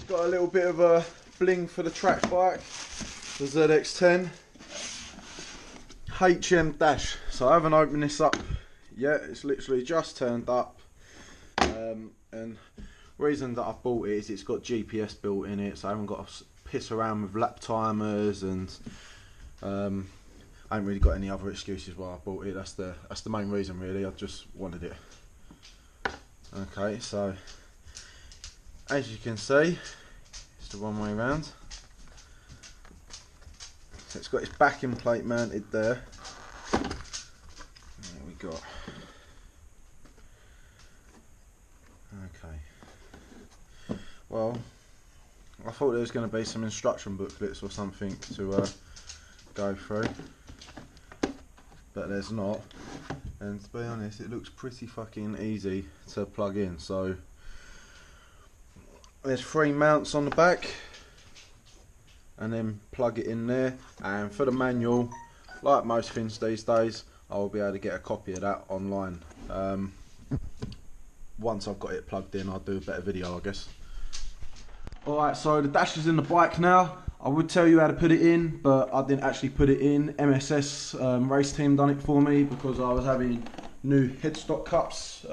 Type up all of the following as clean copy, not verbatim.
got a little bit of a bling for the track bike, the ZX10 HM dash. So I haven't opened this up yet, it's literally just turned up, and the reason that I've bought it is it's got GPS built in it, so I haven't got to piss around with lap timers, and I haven't really got any other excuses why I bought it. That's the main reason really, I just wanted it. Okay, so as you can see, it's the one way round. So it's got its backing plate mounted there. There we go. Okay. Well, I thought there was going to be some instruction booklets or something to go through, but there's not. And to be honest, it looks pretty fucking easy to plug in. So there's 3 mounts on the back, and then plug it in there. And for the manual, like most things these days, I will be able to get a copy of that online. Once I've got it plugged in, I'll do a better video, I guess. Alright, so the dash is in the bike now. I would tell you how to put it in, but I didn't actually put it in. MSS race team done it for me because I was having new headstock cups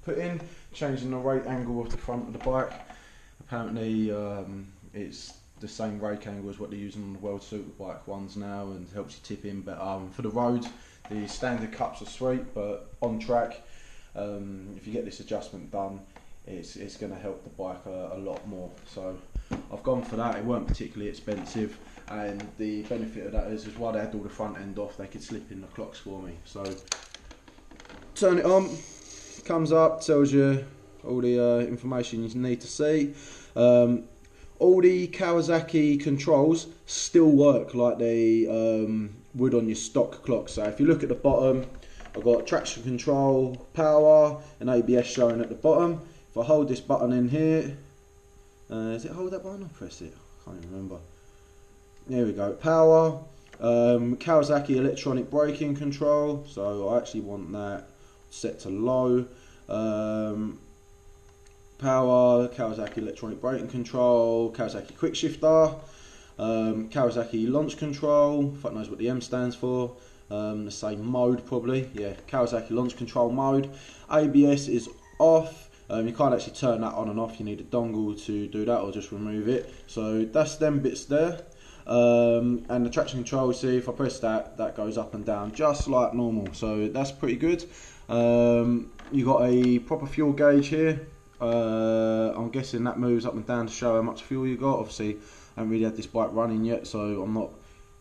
put in, changing the rake angle of the front of the bike. Apparently it's the same rake angle as what they're using on the World Superbike ones now, and helps you tip in better. For the road, the standard cups are sweet, but on track, if you get this adjustment done, it's going to help the bike a lot more. So I've gone for that. It weren't particularly expensive, and the benefit of that is while they had all the front end off, they could slip in the clocks for me. So turn it on, comes up, tells you all the information you need to see. All the Kawasaki controls still work like they would on your stock clock. So if you look at the bottom, I've got traction control, power and ABS showing at the bottom. If I hold this button in here, does it hold that button or press it? I can't even remember. There we go, power, Kawasaki electronic braking control, so I actually want that set to low. Power, Kawasaki electronic braking control, Kawasaki quick shifter, Kawasaki launch control, fuck knows what the M stands for, the same mode probably, yeah, Kawasaki launch control mode. ABS is off. You can't actually turn that on and off, you need a dongle to do that or just remove it. So that's them bits there. And the traction control, see if I press that, that goes up and down just like normal, so that's pretty good. You got a proper fuel gauge here. I'm guessing that moves up and down to show how much fuel you got. Obviously I haven't really had this bike running yet, so I'm not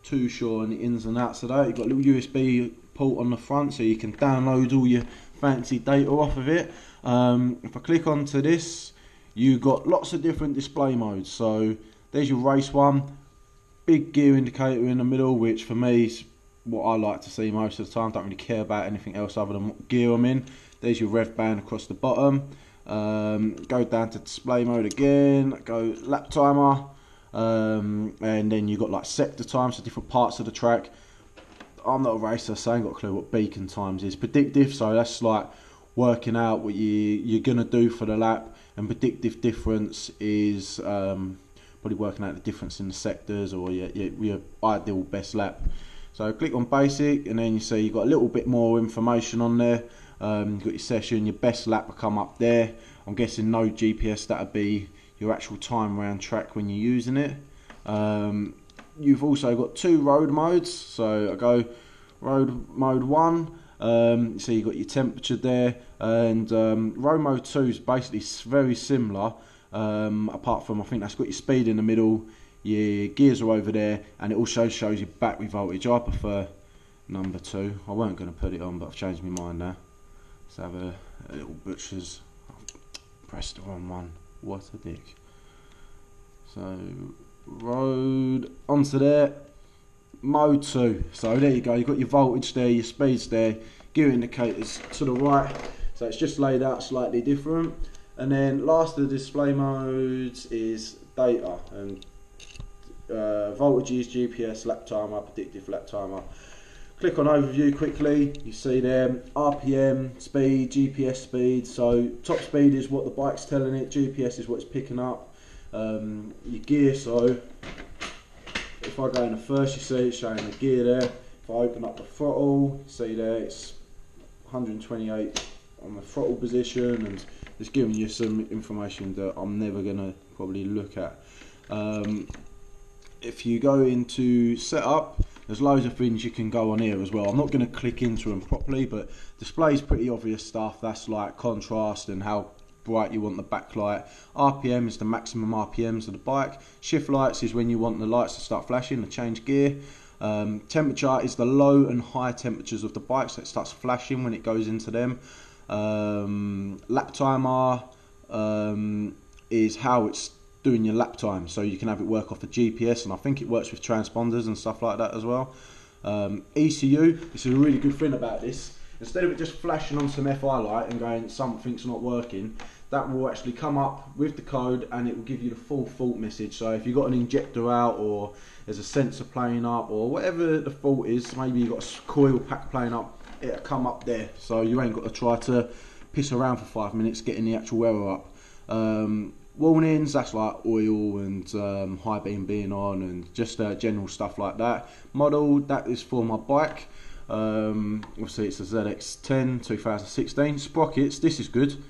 too sure on the ins and outs of that. You've got a little USB port on the front so you can download all your fancy data off of it. If I click onto this, you got lots of different display modes. So there's your race one, big gear indicator in the middle, which for me is what I like to see most of the time. Don't really care about anything else other than what gear I'm in. There's your rev band across the bottom. Go down to display mode again, go lap timer, and then you got like sector times for different parts of the track. I'm not a racer, so I ain't got a clue what beacon times is. Predictive, so that's like working out what you're gonna do for the lap, and predictive difference is probably working out the difference in the sectors or your ideal best lap. So click on basic, and then you see you've got a little bit more information on there. You've got your session, your best lap will come up there. I'm guessing no GPS, that'll be your actual time around track when you're using it. You've also got 2 road modes, so I go road mode 1. So you've got your temperature there, and road mode 2 is basically very similar, apart from I think that's got your speed in the middle, your gears are over there, and it also shows your battery voltage. I prefer number 2. I weren't going to put it on, but I've changed my mind now. Let's have a little butcher's. Press the wrong one. What a dick. So road onto there. Mode 2. So there you go. You've got your voltage there, your speeds there, gear indicators to the right. So it's just laid out slightly different. And then last of the display modes is data, and voltages, GPS, lap timer, predictive lap timer. Click on overview quickly, you see there RPM, speed, GPS speed. So top speed is what the bike's telling it, GPS is what it's picking up. your gear. So if I go in the first, you see it's showing the gear there. If I open up the throttle, see there it's 128 on the throttle position, and it's giving you some information that I'm never going to probably look at. If you go into setup, there's loads of things you can go on here as well. I'm not going to click into them properly, but display's pretty obvious stuff. That's like contrast and how bright you want the backlight. RPM is the maximum RPMs of the bike. Shift lights is when you want the lights to start flashing, to change gear. Temperature is the low and high temperatures of the bike, so it starts flashing when it goes into them. Lap timer is how it's doing your lap time, so you can have it work off the GPS, and I think it works with transponders and stuff like that as well. ECU, this is a really good thing about this. Instead of it just flashing on some FI light and going something's not working, that will actually come up with the code and it will give you the full fault message. So if you've got an injector out, or there's a sensor playing up, or whatever the fault is, maybe you've got a coil pack playing up, it'll come up there, so you ain't got to try to piss around for 5 minutes getting the actual error up. Warnings, that's like oil and high being on, and just general stuff like that. Model, that is for my bike. Obviously it's a ZX10 2016. Sprockets, this is good.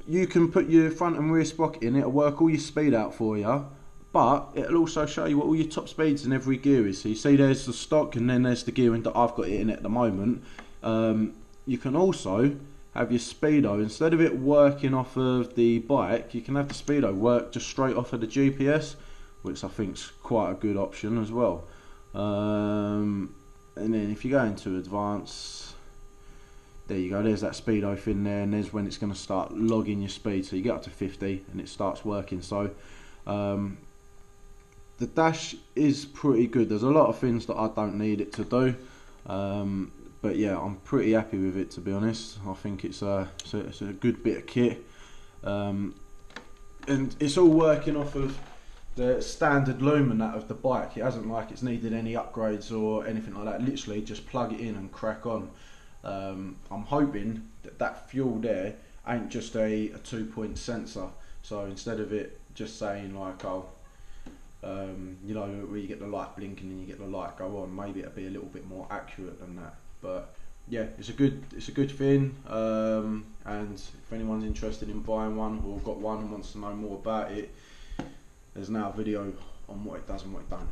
You can put your front and rear sprocket in, it'll work all your speed out for you, but it'll also show you what all your top speeds in every gear is. So you see there's the stock, and then there's the gearing that I've got it in at the moment. You can also have your speedo, instead of it working off of the bike, you can have the speedo work just straight off of the GPS, which I think is quite a good option as well. And then if you go into advanced, there you go, there's that speedo thing there, and there's when it's going to start logging your speed. So you get up to 50 and it starts working. So the dash is pretty good. There's a lot of things that I don't need it to do, but yeah, I'm pretty happy with it, to be honest. I think it's a good bit of kit, and it's all working off of the standard lumen that of the bike. It hasn't like it's needed any upgrades or anything like that. Literally just plug it in and crack on. I'm hoping that that fuel there ain't just a 2-point sensor, so instead of it just saying like, oh, you know, where you get the light blinking and you get the light go on, maybe it'll be a little bit more accurate than that. But yeah, it's a good thing, and if anyone's interested in buying one or got one and wants to know more about it, there's now a video on what it does and what it don't.